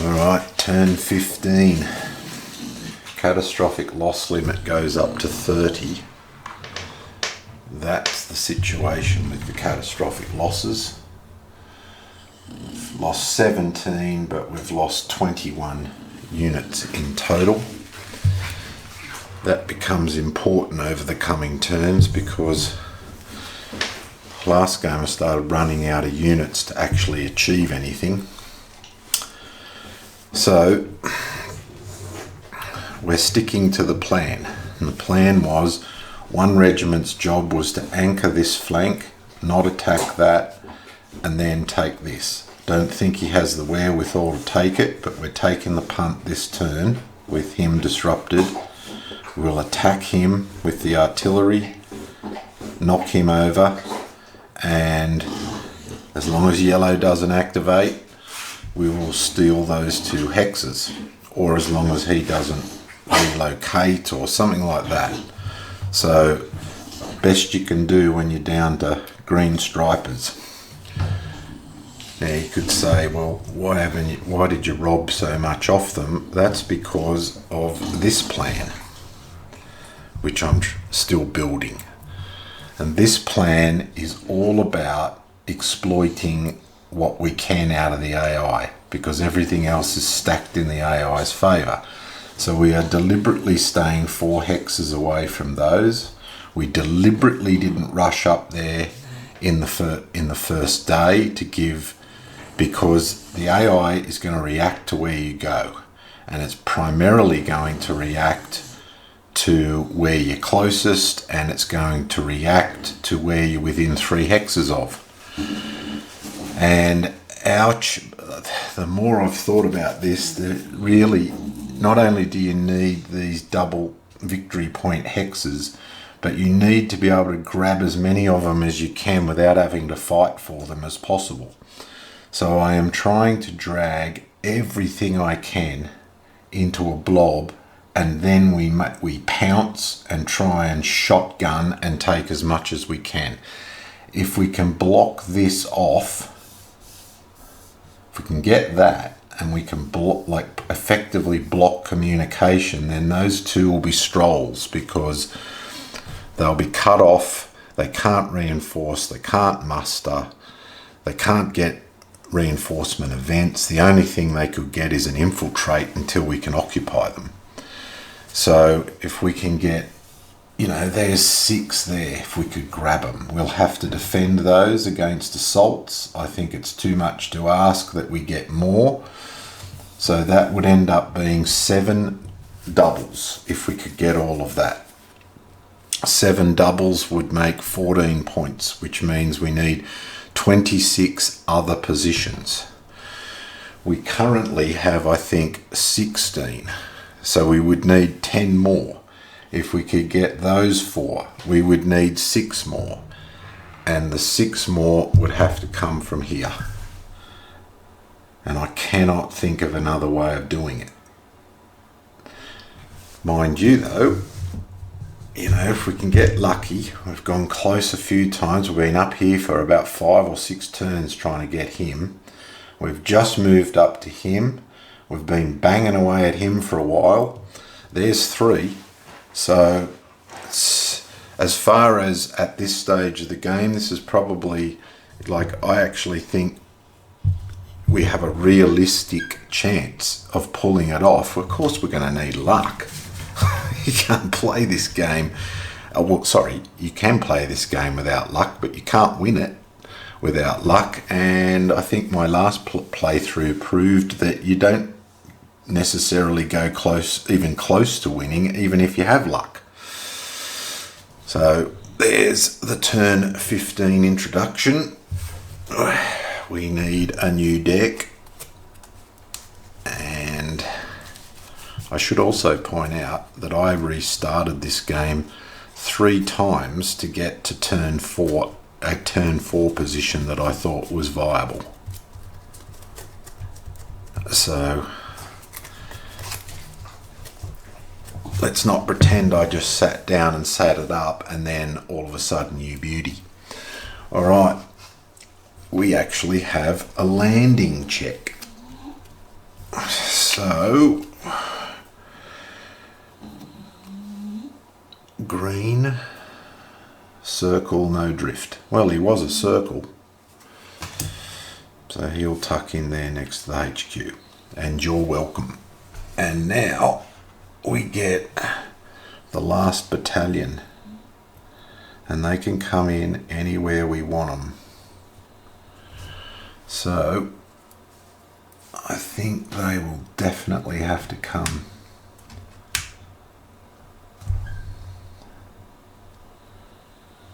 Alright, turn 15. Catastrophic loss limit goes up to 30. That's the situation with the catastrophic losses. We've lost 17, but we've lost 21 units in total. That becomes important over the coming turns because last game I started running out of units to actually achieve anything. So we're sticking to the plan, and the plan was one regiment's job was to anchor this flank, not attack that, and then take this. Don't think he has the wherewithal to take it, but we're taking the punt this turn with him disrupted. We'll attack him with the artillery, knock him over, and as long as yellow doesn't activate, we will steal those two hexes, or as long as he doesn't relocate or something like that. So best you can do when you're down to green stripers. Now you could say, well, why did you rob so much off them? That's because of this plan, which I'm still building. And this plan is all about exploiting what we can out of the AI, because everything else is stacked in the AI's favour. So we are deliberately staying 4 hexes away from those. We deliberately didn't rush up there in the first day because the AI is going to react to where you go, and it's primarily going to react to where you're closest, and it's going to react to where you're within 3 hexes of. And ouch, the more I've thought about this, really, not only do you need these double victory point hexes, but you need to be able to grab as many of them as you can without having to fight for them as possible. So I am trying to drag everything I can into a blob, and then we pounce and try and shotgun and take as much as we can. If we can block this off, if we can get that, and we can effectively block communication, then those two will be strolls, because they'll be cut off. They can't reinforce, they can't muster, they can't get reinforcement events. The only thing they could get is an infiltrate until we can occupy them. So if we can get, there's 6 there, if we could grab them. We'll have to defend those against assaults. I think it's too much to ask that we get more. So that would end up being 7 doubles if we could get all of that. 7 doubles would make 14 points, which means we need 26 other positions. We currently have, I think, 16. So we would need 10 more. If we could get those 4, we would need 6 more. And the 6 more would have to come from here. And I cannot think of another way of doing it. Mind you though, if we can get lucky, we've gone close a few times. We've been up here for about 5 or 6 turns trying to get him. We've just moved up to him. We've been banging away at him for a while. There's 3. So as far as at this stage of the game, this is probably, I actually think we have a realistic chance of pulling it off. Of course, we're going to need luck. You can't play this game. You can play this game without luck, but you can't win it without luck. And I think my last playthrough proved that you don't necessarily go close to winning, even if you have luck. So there's the turn 15 introduction. We need a new deck, and I should also point out that I restarted this game 3 times to get to turn 4, a turn 4 position that I thought was viable. So let's not pretend I just sat down and sat it up and then all of a sudden you beauty. All right. We actually have a landing check. So green circle, no drift. Well, he was a circle, so he'll tuck in there next to the HQ, and you're welcome. And now we get the last battalion, and they can come in anywhere we want them. So I think they will definitely have to come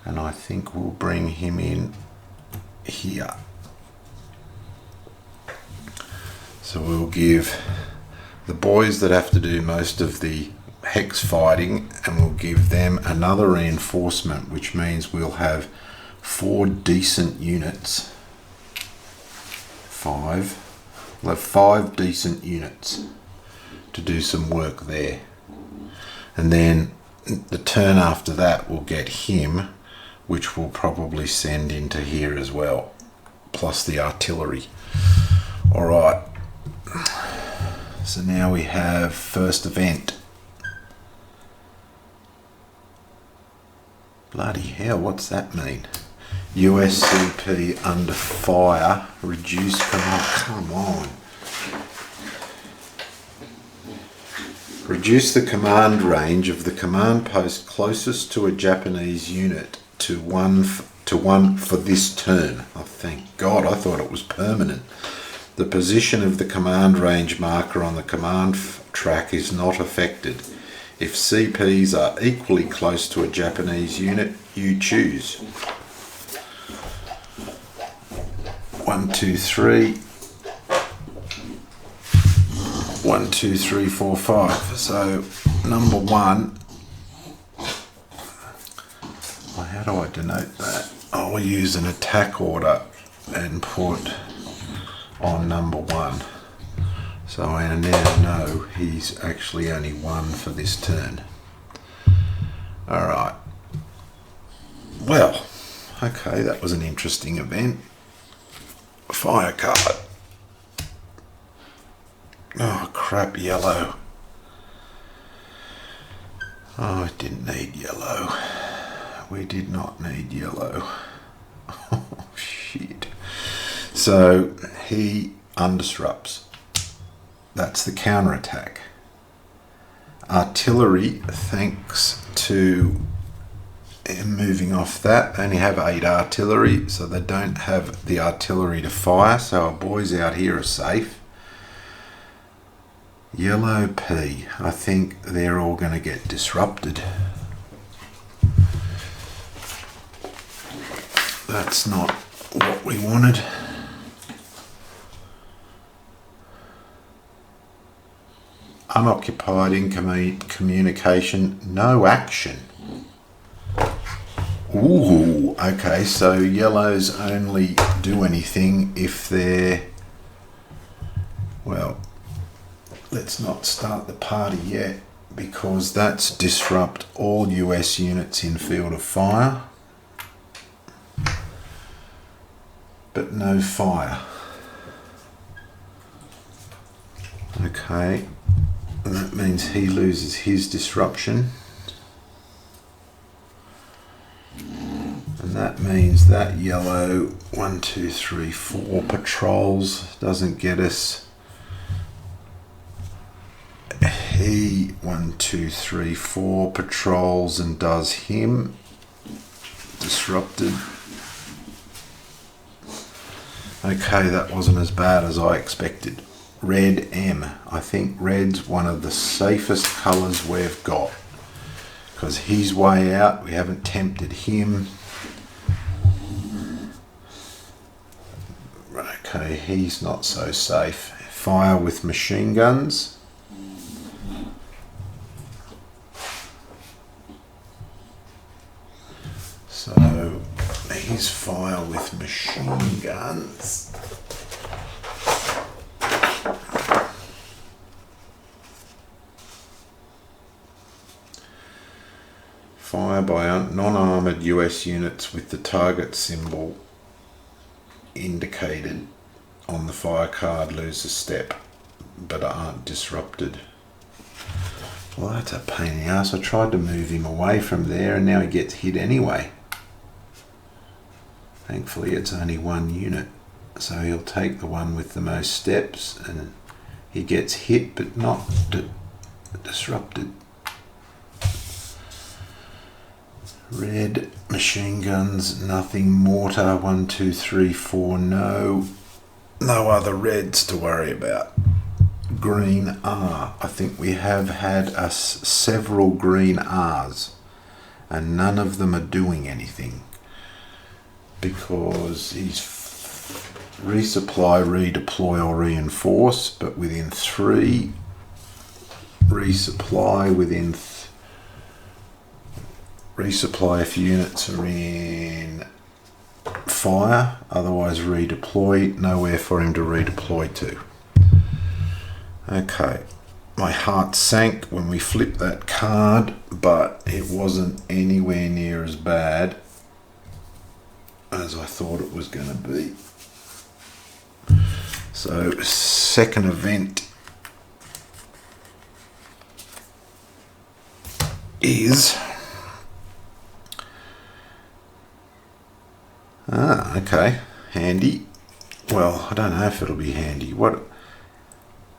and I think we'll bring him in here. So we'll give the boys that have to do most of the hex fighting, and we'll give them another reinforcement, which means we'll have 4 decent units. We'll have 5 decent units to do some work there. And then the turn after that we'll get him, which we'll probably send into here as well, plus the artillery. Alright, so now we have first event. Bloody hell, what's that mean? USCP under fire, reduce command, come on. Reduce the command range of the command post closest to a Japanese unit to one for this turn. Oh, thank God, I thought it was permanent. The position of the command range marker on the command track is not affected. If CPs are equally close to a Japanese unit, you choose. 1, 2, 3. 1, 2, 3, 4, 5. So number 1. Well, how do I denote that? I'll use an attack order and put on number 1. So I now know he's actually only 1 for this turn. Alright. Well, okay, that was an interesting event. Fire card. Oh crap, yellow. Oh, it didn't need yellow. We did not need yellow. Oh shit. So he undisrupts. That's the counterattack. Artillery, thanks to him moving off that, they only have 8 artillery, so they don't have the artillery to fire, so our boys out here are safe. Yellow P, I think they're all going to get disrupted. That's not what we wanted. Unoccupied, incoming communication, no action. Ooh, okay, so yellows only do anything if they're, well, let's not start the party yet, because that's disrupt all US units in field of fire, but no fire. Okay, and that means he loses his disruption. And that means that yellow 1, 2, 3, 4 patrols doesn't get us. He 1, 2, 3, 4 patrols and does him. Disrupted. Okay, that wasn't as bad as I expected. Red M. I think red's one of the safest colours we've got, because he's way out. We haven't tempted him. Okay, he's not so safe. Fire with machine guns. So he's fire with machine guns. Fire by non-armoured US units with the target symbol indicated on the fire card lose a step. but aren't disrupted. Well, that's a pain in the ass. I tried to move him away from there and now he gets hit anyway. Thankfully it's only one unit, so he'll take the one with the most steps and he gets hit but not disrupted. Red, machine guns, nothing. Mortar, 1, 2, 3, 4, no other reds to worry about. Green R. I think we have had several green R's and none of them are doing anything because he's resupply, redeploy or reinforce, but within 3, resupply within resupply if units are in fire, otherwise redeploy, nowhere for him to redeploy to. Okay, my heart sank when we flipped that card, but it wasn't anywhere near as bad as I thought it was going to be. So, second event is... okay, handy. Well, I don't know if it'll be handy. What?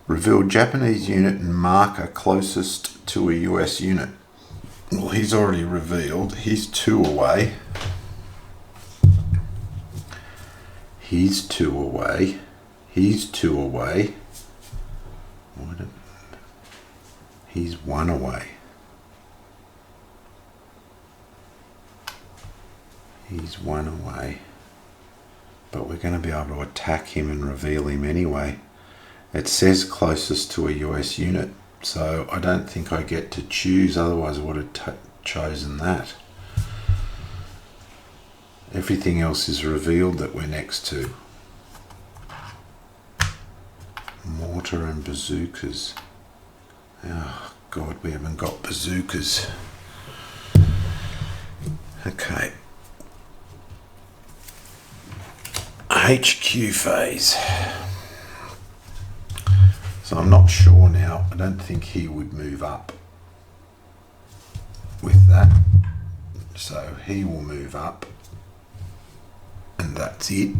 Reveal Japanese unit and marker closest to a US unit. Well, he's already revealed. He's 2 away. He's 2 away. He's 2 away. He's 1 away. He's 1 away. But we're going to be able to attack him and reveal him anyway. It says closest to a US unit, so I don't think I get to choose, otherwise I would have chosen that. Everything else is revealed that we're next to. Mortar and bazookas. Oh God, we haven't got bazookas. Okay. HQ phase. So I'm not sure now. I don't think he would move up with that. So he will move up. And that's it.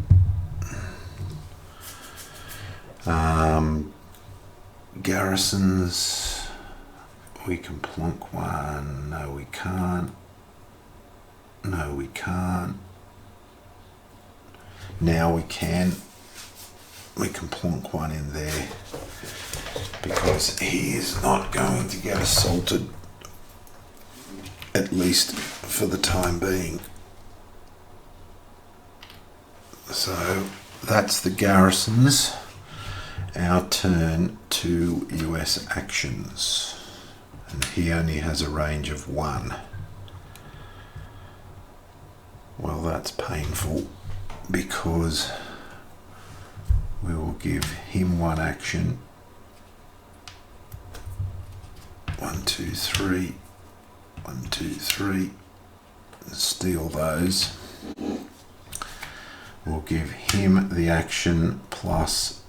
Garrisons. We can plonk one. No, we can't. No, we can't. Now we can. We can plonk one in there because he is not going to get assaulted, at least for the time being. So that's the garrisons. Our turn to US actions, and he only has a range of 1. Well, that's painful because we will give him 1 action. 1, 2, 3. 1, 2, 3. Steal those. We'll give him the action plus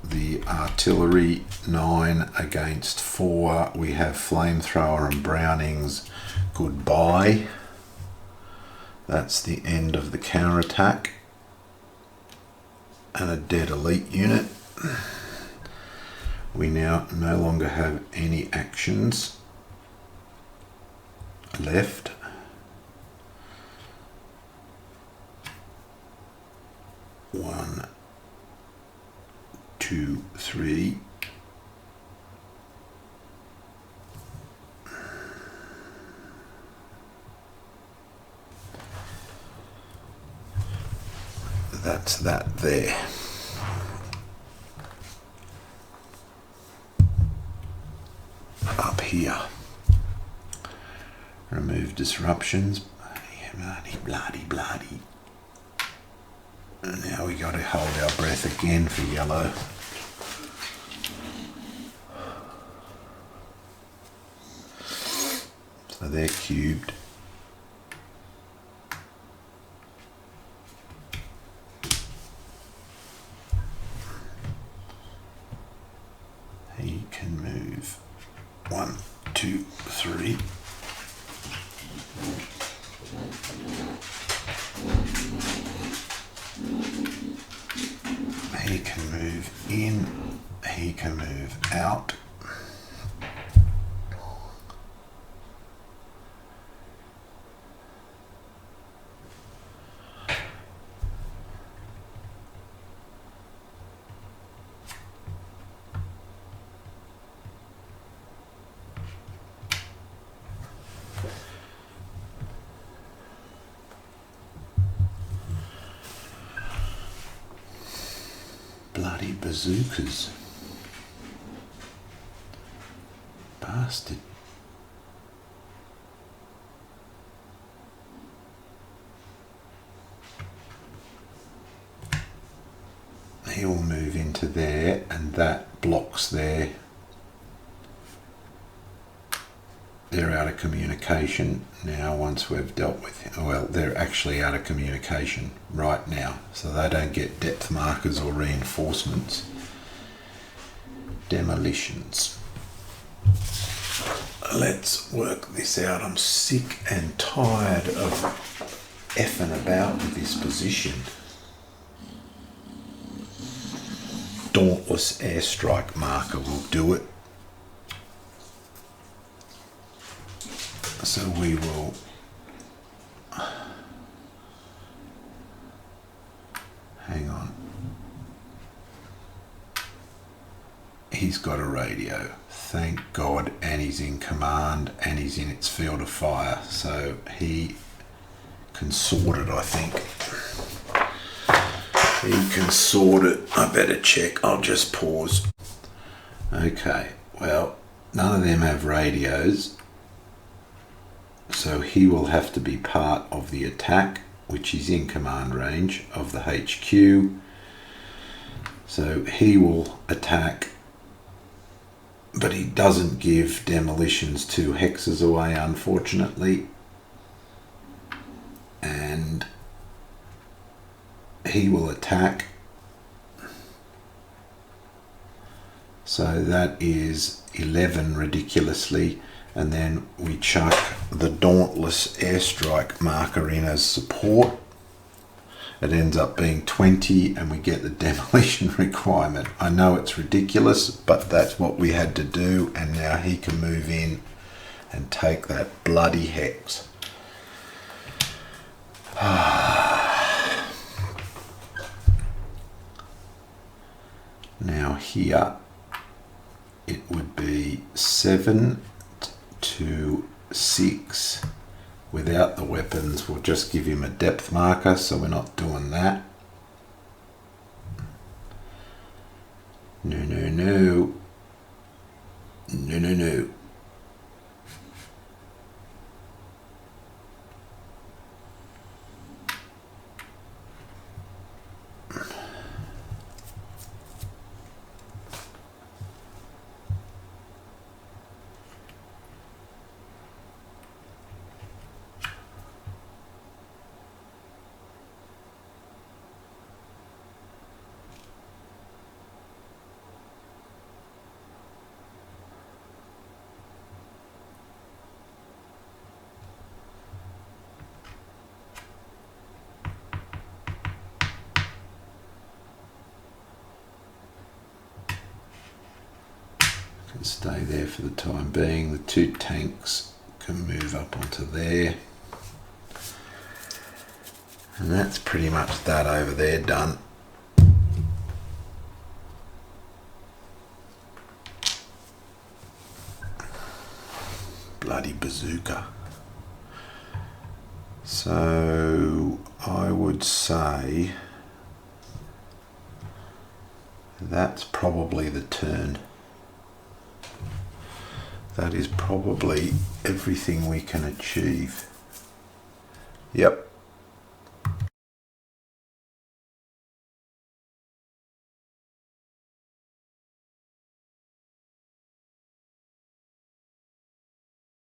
the artillery. 9 against 4. We have flamethrower and Brownings. Goodbye. That's the end of the counterattack. And a dead elite unit. We now no longer have any actions left. One, 2, 3. That's that there. Up here. Remove disruptions. Bloody. And now we got to hold our breath again for yellow. So they're cubed. he can move out. Bloody bazookas. Bastard. He'll move into there, and that blocks their... They're out of communication now once we've dealt with it. Well, they're actually out of communication right now, so they don't get depth markers or reinforcements. Demolitions. Let's work this out. I'm sick and tired of effing about with this position. Dauntless airstrike marker will do it. So we will hang on. He's got a radio, thank God, and he's in command and he's in its field of fire, so he can sort it, I think. He can sort it. I better check. I'll just pause. Okay, well, none of them have radios. So he will have to be part of the attack, which is in command range of the HQ. So he will attack, but he doesn't give demolitions 2 hexes away, unfortunately. And he will attack. So that is 11 ridiculously. And then we chuck the Dauntless airstrike marker in as support. It ends up being 20 and we get the demolition requirement. I know it's ridiculous, but that's what we had to do, and now he can move in and take that bloody hex. Now here it would be 7 to 6 without the weapons. We'll just give him a depth marker, so we're not doing that. No, no, no. No, no, no. Stay there for the time being. The 2 tanks can move up onto there, and that's pretty much that over there done. Bloody bazooka. So I would say that's probably the turn. That is probably everything we can achieve. Yep.